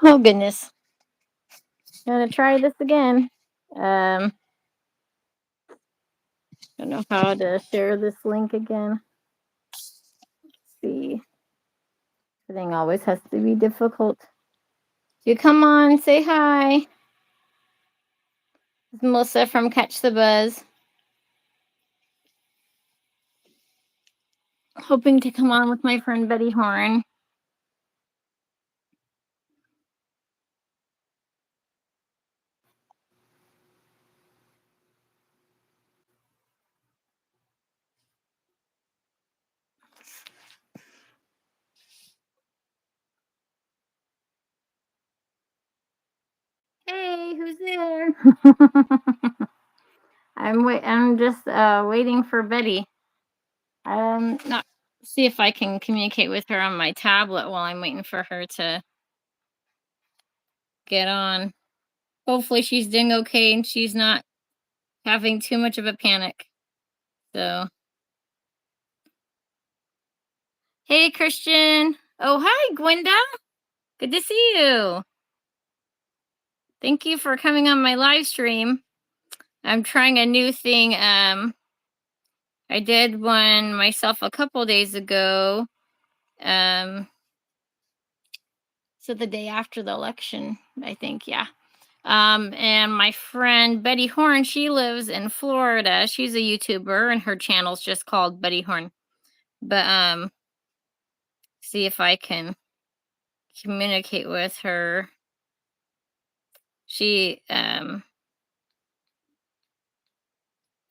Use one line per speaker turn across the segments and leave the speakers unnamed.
Oh, goodness. Gonna try this again. Don't know how to share this link again. Let's see. Everything always has to be difficult. You come on, say hi. It's Melissa from Catch the Buzz. Hoping to come on with my friend Betty Horn. Hey, who's there? I'm just waiting for Betty. Not see if I can communicate with her on my tablet while I'm waiting for her to get on. Hopefully she's doing okay and she's not having too much of a panic. So, hey, Christian. Oh, hi, Gwenda. Good to see you. Thank you for coming on my live stream. I'm trying a new thing. I did one myself a couple days ago. So the day after the election, I think, yeah. And my friend Betty Horn, she lives in Florida. She's a YouTuber and her channel's just called Betty Horn. But see if I can communicate with her. She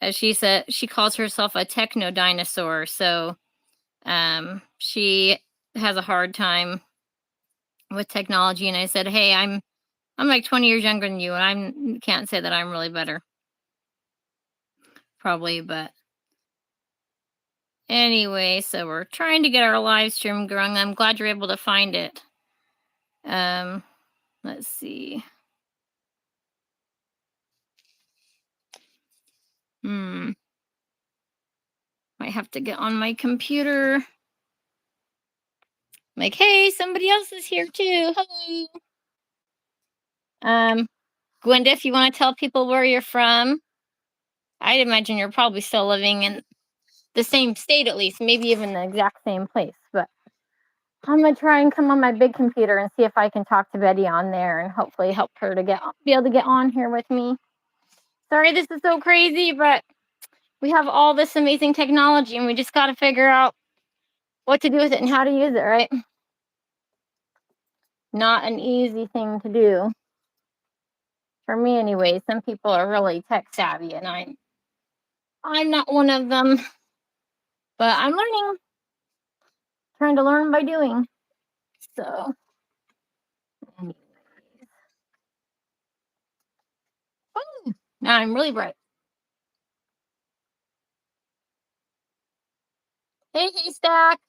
as she said, she calls herself a techno dinosaur, so she has a hard time with technology, and I said, hey, I'm like 20 years younger than you, and I can't say that I'm really better, probably, but anyway, so we're trying to get our live stream going. I'm glad you're able to find it. Let's see. Might have to get on my computer. Like, hey, somebody else is here too. Hello. Gwenda, if you want to tell people where you're from, I'd imagine you're probably still living in the same state, at least, maybe even the exact same place. But I'm gonna try and come on my big computer and see if I can talk to Betty on there and hopefully help her to be able to get on here with me. Sorry, this is so crazy, but we have all this amazing technology and we just got to figure out what to do with it and how to use it, right? Not an easy thing to do. For me anyway. Some people are really tech savvy and I'm not one of them. But I'm learning. Trying to learn by doing. So anyways. Oh, now I'm really bright. Hey, Haystack.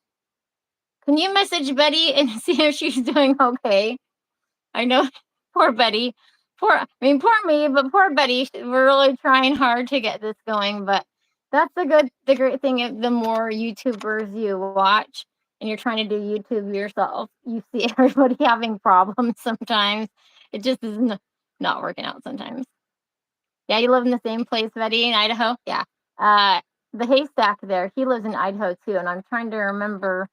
Can you message Betty and see if she's doing okay? I know, poor Betty. Poor me, but poor Betty. We're really trying hard to get this going, but that's the great thing. The more YouTubers you watch and you're trying to do YouTube yourself, you see everybody having problems sometimes. It just is not working out sometimes. Yeah, you live in the same place, Betty, in Idaho? Yeah. The Haystack there, he lives in Idaho too, and I'm trying to remember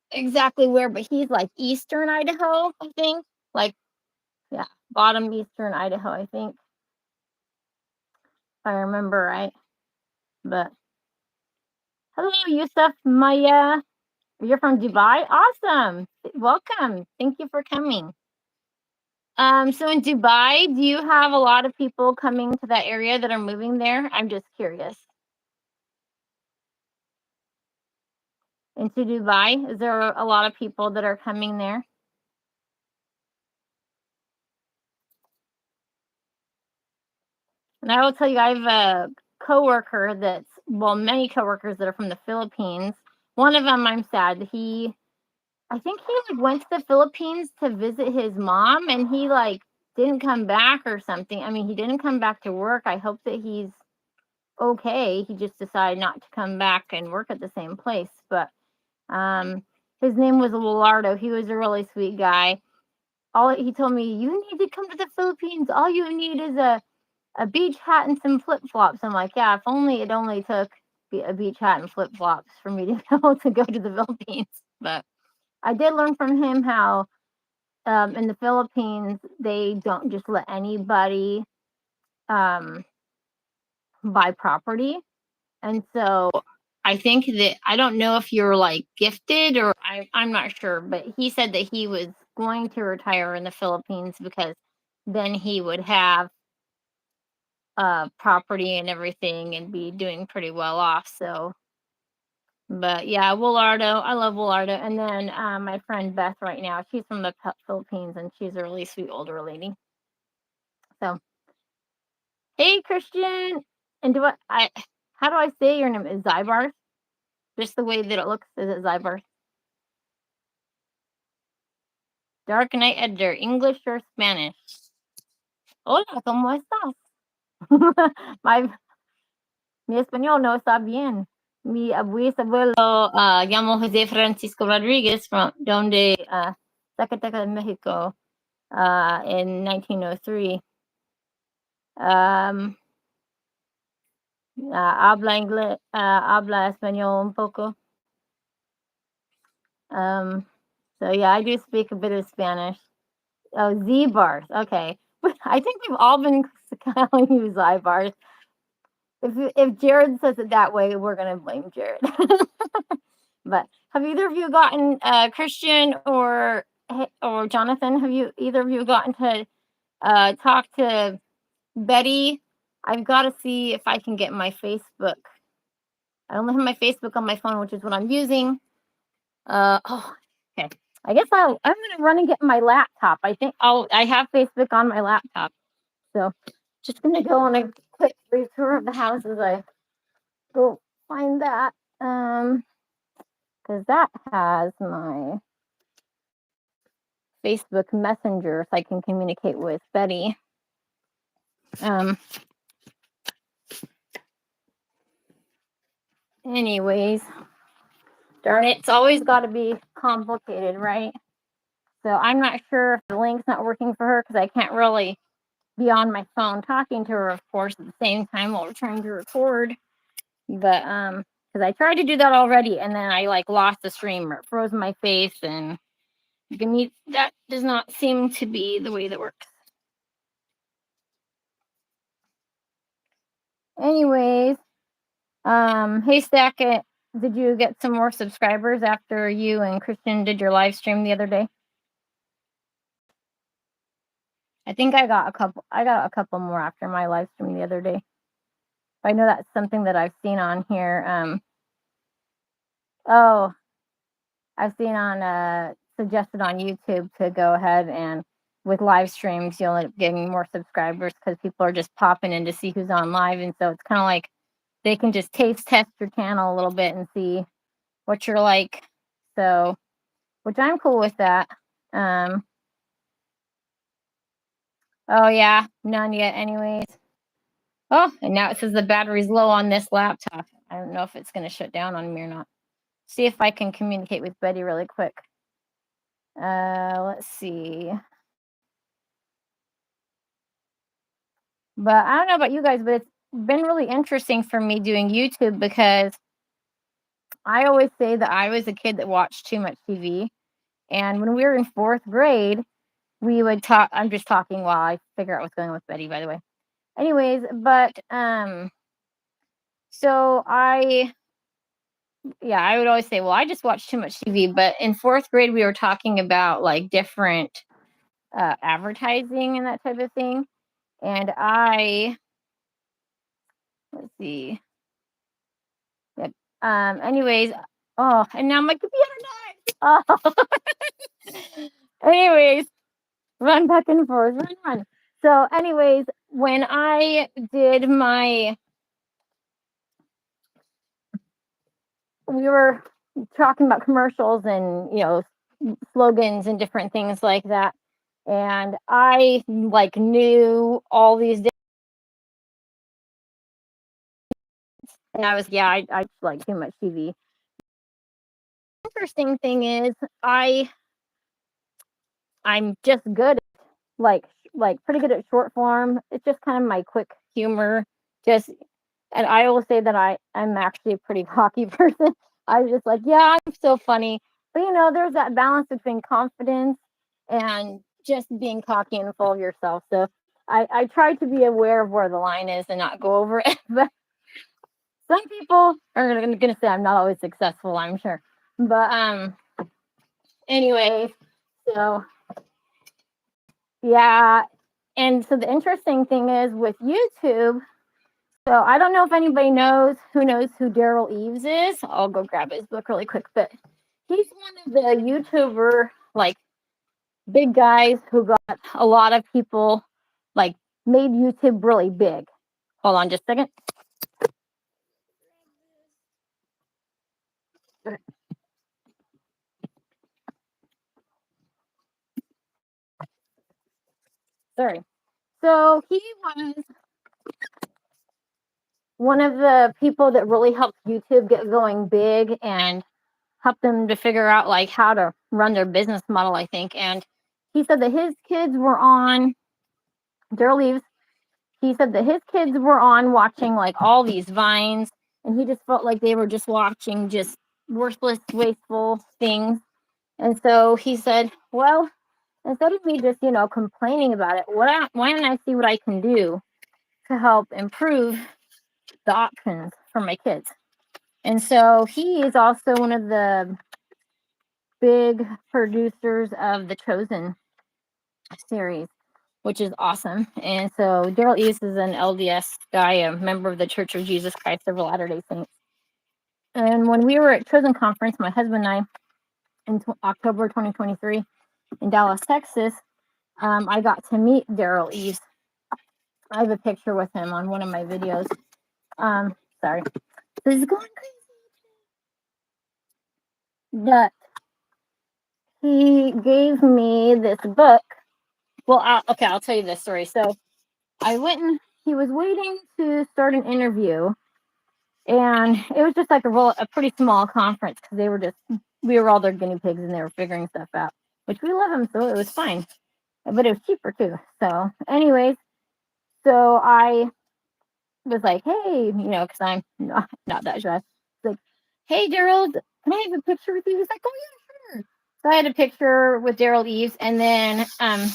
exactly where, but he's like eastern Idaho, I think. Like, yeah, bottom eastern Idaho, I think. If I remember right. But hello, Yusuf Maya. You're from Dubai? Awesome. Welcome. Thank you for coming. So in Dubai, do you have a lot of people coming to that area that are moving there? I'm just curious. Into Dubai, is there a lot of people that are coming there? And I will tell you, I have a coworker many coworkers that are from the Philippines. One of them, I'm sad. I think he went to the Philippines to visit his mom, and he didn't come back or something. I mean, he didn't come back to work. I hope that he's okay. He just decided not to come back and work at the same place. But his name was Willardo. He was a really sweet guy. he told me, you need to come to the Philippines. All you need is a beach hat and some flip flops. I'm like, yeah, if only it only took a beach hat and flip flops for me to be able to go to the Philippines. But I did learn from him how in the Philippines they don't just let anybody buy property, and so I think that I don't know if you're like gifted or I'm not sure, but he said that he was going to retire in the Philippines because then he would have property and everything and be doing pretty well off. So, but yeah, Willardo, I love Willardo. And then my friend Beth right now, she's from the Philippines and she's a really sweet older lady. So, hey Christian, and how do I say your name? Is Zybar? Just the way that it looks, is it Zybar? Dark Knight Editor, English or Spanish? Hola, ¿cómo estás? Mi español no está bien. Mi abuelo llamó José Francisco Rodriguez from donde Zacatecas, Mexico, in 1903. Habla español un poco. So yeah, I do speak a bit of Spanish. Oh, Z-bars. Okay. I think we've all been calling you Z-bars. If Jared says it that way, we're gonna blame Jared. But have either of you gotten Christian or Jonathan? Have either of you gotten to talk to Betty? I've got to see if I can get my Facebook. I only have my Facebook on my phone, which is what I'm using. Okay. I guess I'm gonna run and get my laptop. I think I have Facebook on my laptop, so just gonna go on a quick tour of the house as I go find that. Because that has my Facebook Messenger, if I can communicate with Betty. Anyways, darn it, it's always got to be complicated, right? So I'm not sure if the link's not working for her because I can't really be on my phone talking to her, of course, at the same time while we're trying to record. But because I tried to do that already and then I like lost the stream or it froze my face, and that does not seem to be the way that works. Anyways, hey Stackett, did you get some more subscribers after you and Christian did your live stream the other day? I think I got a couple more after my live stream the other day. I know that's something that I've seen on here. I've seen on suggested on YouTube to go ahead and with live streams you'll end up getting more subscribers because people are just popping in to see who's on live, and so it's kind of like they can just taste test your channel a little bit and see what you're like. So, which I'm cool with that. Oh yeah, none yet anyways. Oh, and now it says the battery's low on this laptop. I don't know if it's going to shut down on me or not. See if I can communicate with Betty really quick. Let's see. But I don't know about you guys, but it's been really interesting for me doing YouTube because I always say that I was a kid that watched too much TV. And when we were in 4th grade, we would talk. I'm just talking while I figure out what's going on with Betty, by the way. Anyways, but so I would always say, well, I just watched too much TV. But in 4th grade, we were talking about like different advertising and that type of thing. And let's see. Yep. Anyways, and now my computer died. Oh. Anyways, run back and forth, run. So, anyways, when I did we were talking about commercials and slogans and different things like that, and I like knew all these different, and I was I like too much TV. Interesting thing is I'm just good at, like pretty good at short form. It's just kind of my quick humor. Just and I will say that I'm actually a pretty cocky person. I was just like, yeah, I'm so funny. But there's that balance between confidence and just being cocky and full of yourself. So I try to be aware of where the line is and not go over it. But some people are gonna say I'm not always successful, I'm sure. But anyway, so yeah. And so the interesting thing is with YouTube, so I don't know if anybody knows who Daryl Eves is. I'll go grab his book really quick, but he's one of the YouTuber like big guys who got a lot of people like made YouTube really big. Hold on just a second. Sorry. So he was one of the people that really helped YouTube get going big and helped them to figure out like how to run their business model, I think. And he said that his kids were on Daryl Eves. He said that his kids were on watching like all these vines, and he just felt like they were just watching just worthless, wasteful things. And so he said, well, instead of me just, complaining about it, why don't I see what I can do to help improve the options for my kids? And so he is also one of the big producers of the Chosen series, which is awesome. And so Daryl East is an LDS guy, a member of the Church of Jesus Christ of Latter-day Saints. And when we were at Chosen Conference, my husband and I, in October 2023 in Dallas, Texas, I got to meet Daryl East. I have a picture with him on one of my videos. Sorry. This is going crazy. But he gave me this book. Well, I'll tell you this story. So I went and he was waiting to start an interview, and it was just like a pretty small conference because we were all their guinea pigs and they were figuring stuff out, which we love them, so it was fine, but it was cheaper too. So anyways, so I was like, hey, because I'm not that shy. Like, hey, Daryl, can I have a picture with you? He's like, oh yeah, sure. So I had a picture with Daryl Eves, and then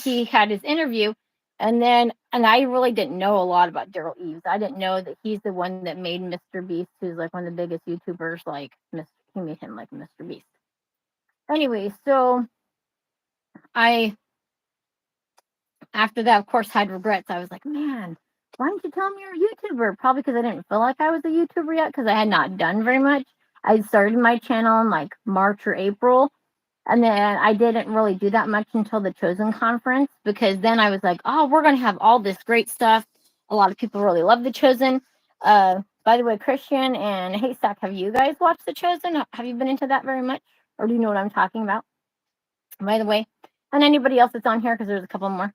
he had his interview, and I really didn't know a lot about Daryl Eves. I didn't know that he's the one that made Mr. Beast, who's like one of the biggest YouTubers. Like, he made him like Mr. Beast. Anyway, so after that, of course, had regrets. I was like, man, why didn't you tell me you're a YouTuber? Probably because I didn't feel like I was a YouTuber yet, because I had not done very much. I started my channel in like March or April, and then I didn't really do that much until the Chosen Conference, because then I was like, oh, we're going to have all this great stuff. A lot of people really love the Chosen. By the way, Christian and Haystack, have you guys watched the Chosen? Have you been into that very much? Or do you know what I'm talking about? By the way, and anybody else that's on here, because there's a couple more.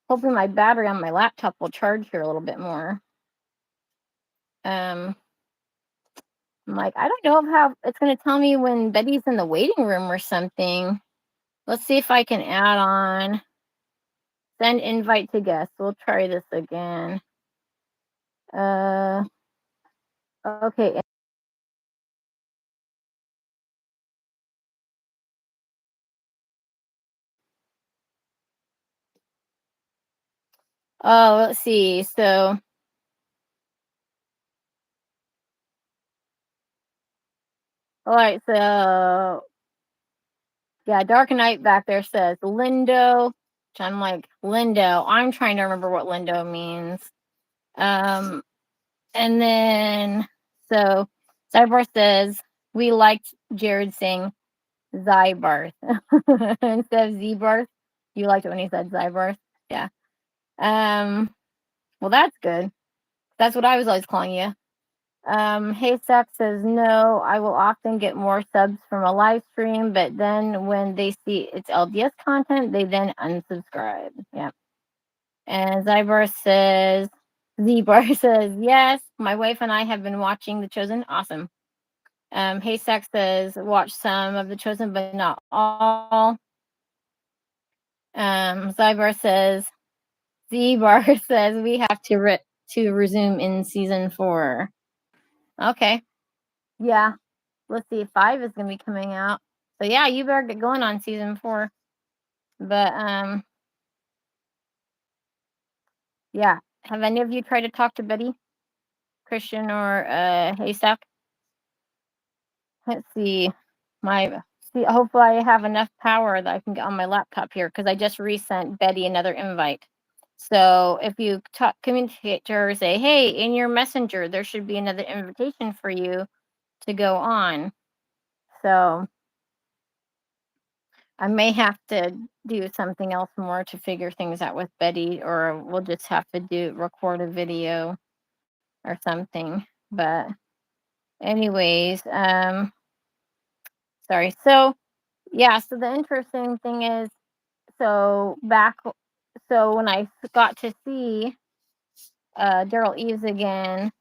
Hopefully my battery on my laptop will charge here a little bit more. I'm like, I don't know how it's going to tell me when Betty's in the waiting room or something. Let's see if I can add on. Send invite to guests. We'll try this again. Okay. Oh, let's see. So all right, so yeah, Dark Knight back there says Lindo. I'm like, Lindo. I'm trying to remember what Lindo means. And then so Cyber says we liked Jared saying Zybarth instead of Zbarth. You liked it when he said Zybarth? Yeah. Well, that's good. That's what I was always calling you. Haystack says no. I will often get more subs from a live stream, but then when they see it's LDS content, they then unsubscribe. Yeah. And Zybar says yes. My wife and I have been watching The Chosen. Awesome. Haystack says, watch some of The Chosen, but not all. Z-Bar says, we have to resume in season 4. Okay. Yeah. Let's see. 5 is going to be coming out. So yeah, you better get going on season 4. But yeah. Have any of you tried to talk to Betty, Christian, or Haystack? Let's see. Hopefully I have enough power that I can get on my laptop here, because I just resent Betty another invite. So if you communicate to her, say, hey, in your messenger, there should be another invitation for you to go on. So I may have to do something else more to figure things out with Betty, or we'll just have to record a video or something. But anyways, sorry. So yeah, so the interesting thing is, so when I got to see Daryl Eves again,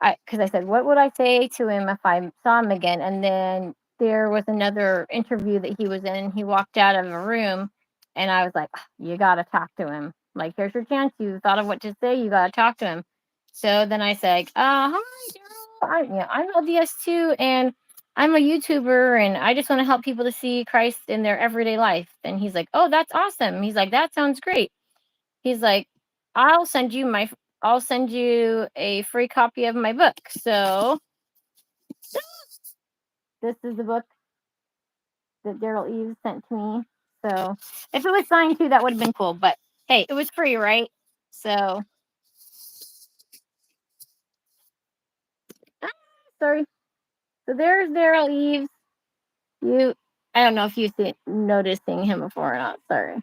because I said, what would I say to him if I saw him again? And then there was another interview that he was in. He walked out of a room, and I was like, you got to talk to him. Like, here's your chance. You thought of what to say. You got to talk to him. So then I said, hi, Daryl. I'm LDS too, and I'm a YouTuber, and I just want to help people to see Christ in their everyday life. And he's like, oh, that's awesome. He's like, that sounds great. He's like, I'll send you a free copy of my book. So this is the book that Daryl Eves sent to me. So if it was signed too, that would have been cool. But hey, it was free, right? So sorry. So there's Daryl Eves. I don't know if you've noticing him before or not. Sorry.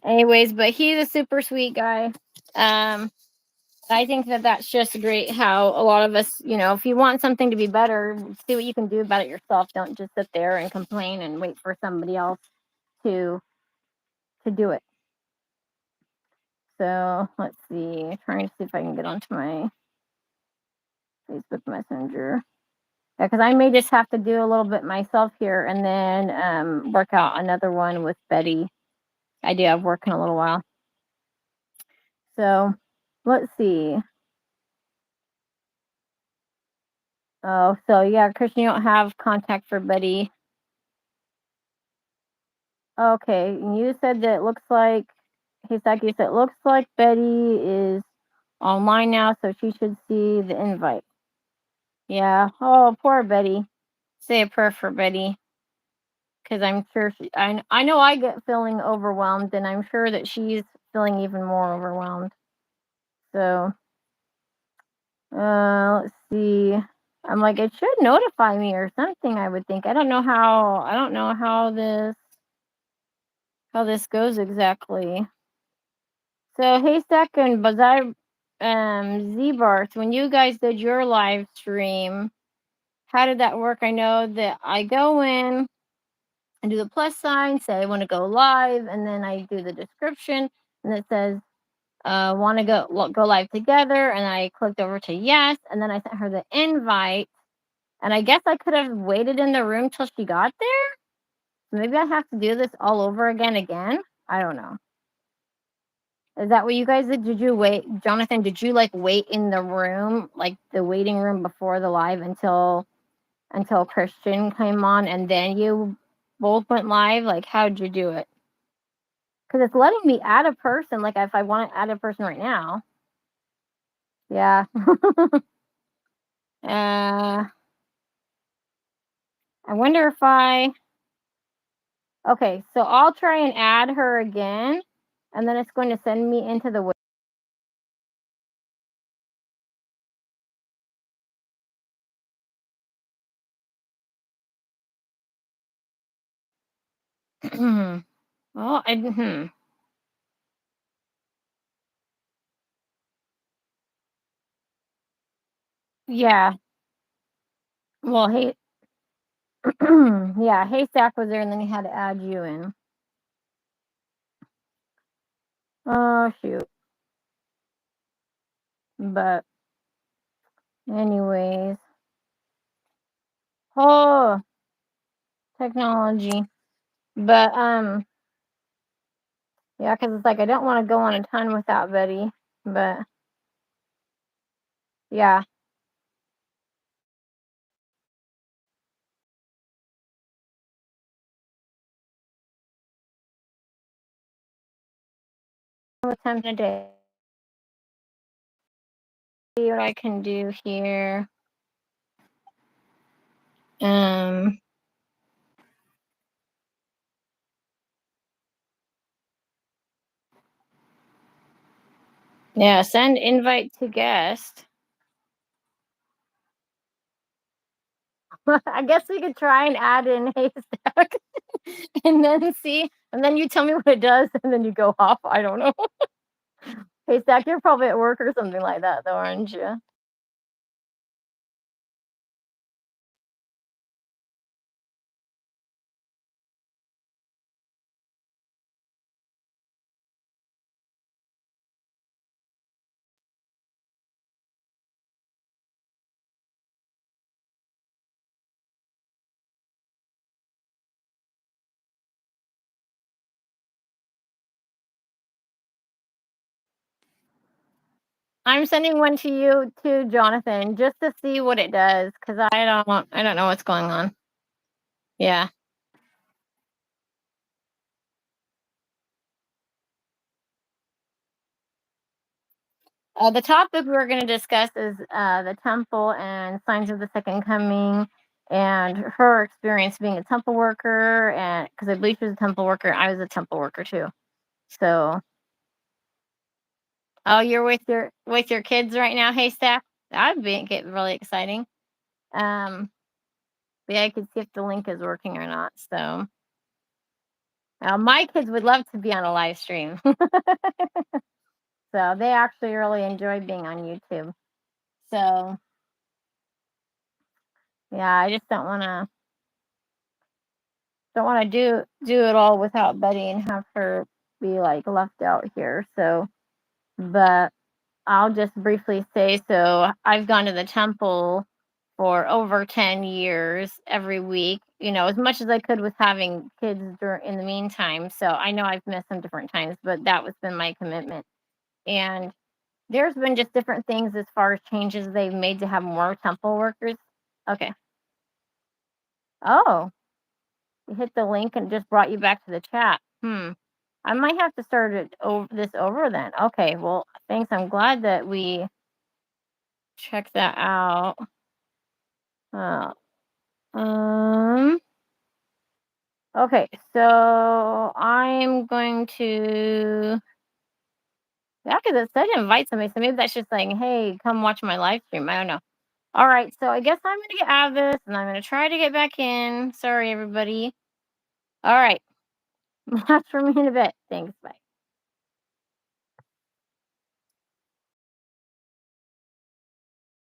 Anyways, but he's a super sweet guy. I think that's just great how a lot of us, if you want something to be better, see what you can do about it yourself. Don't just sit there and complain and wait for somebody else to do it. So let's see, trying to see if I can get onto my Facebook Messenger. Yeah, because I may just have to do a little bit myself here and then work out another one with Betty. I do have work in a little while. So let's see. Oh, so yeah, Christian, you don't have contact for Betty. Okay, you said that it looks like, Hisaki said it looks like Betty is online now, so she should see the invite. Yeah. Oh, poor Betty. Say a prayer for Betty, because I'm sure I know I get feeling overwhelmed, and I'm sure that she's feeling even more overwhelmed. So, let's see. I'm like, it should notify me or something, I would think. I don't know how this goes exactly. So Haystack and Bazaar, Z-Barth, when you guys did your live stream, how did that work? I know that I go in and do the plus sign, say I want to go live, and then I do the description, and it says want to go live together, and I clicked over to yes, and then I sent her the invite, and I guess I could have waited in the room till she got there. Maybe I have to do this all over again. I don't know. Is that what you guys did? Did you wait, Jonathan? Did you wait in the room, like the waiting room before the live until Christian came on, and then you both went live? Like, how'd you do it? Because it's letting me add a person. Like, if I want to add a person right now, yeah. I wonder if okay, so I'll try and add her again, and then it's going to send me into the well, yeah. Well, hey, yeah, Haystack was there, and then he had to add you in. Oh shoot. But anyways, Oh, technology. But yeah, because it's like I don't want to go on a ton without Betty. But yeah, with time today. See what I can do here. Um, yeah, send invite to guest. I guess we could try and add in haystack and then see, and then you tell me what it does, and then you go off. I don't know. Haystack, you're probably at work or something like that, though, aren't you? I'm sending one to you too, Jonathan, just to see what it does, because I don't know what's going on. Yeah. The topic we're going to discuss is the temple and signs of the second coming, and her experience being a temple worker, and because I believe she was a temple worker, I was a temple worker too. So, oh, you're with your kids right now, Haystack? That'd be get really exciting. Um, but yeah, I could see if the link is working or not. So, my kids would love to be on a live stream. So they actually really enjoy being on YouTube. So yeah, I just don't wanna do it all without Betty and have her be like left out here. So but I'll just briefly say, so I've gone to the temple for over 10 years every week, as much as I could with having kids in the meantime. So I know I've missed some different times, but that was been my commitment. And there's been just different things as far as changes they've made to have more temple workers. Okay. Oh, you hit the link and just brought you back to the chat. I might have to start this over then. Okay. Well, thanks. I'm glad that we checked that out. Uh, um. Okay. So I'm going to. Yeah, because it said invite somebody. So maybe that's just saying, hey, come watch my live stream. I don't know. All right, so I guess I'm gonna get out of this and I'm gonna try to get back in. Sorry, everybody. All right. That's for me in a bit. Thanks. Bye.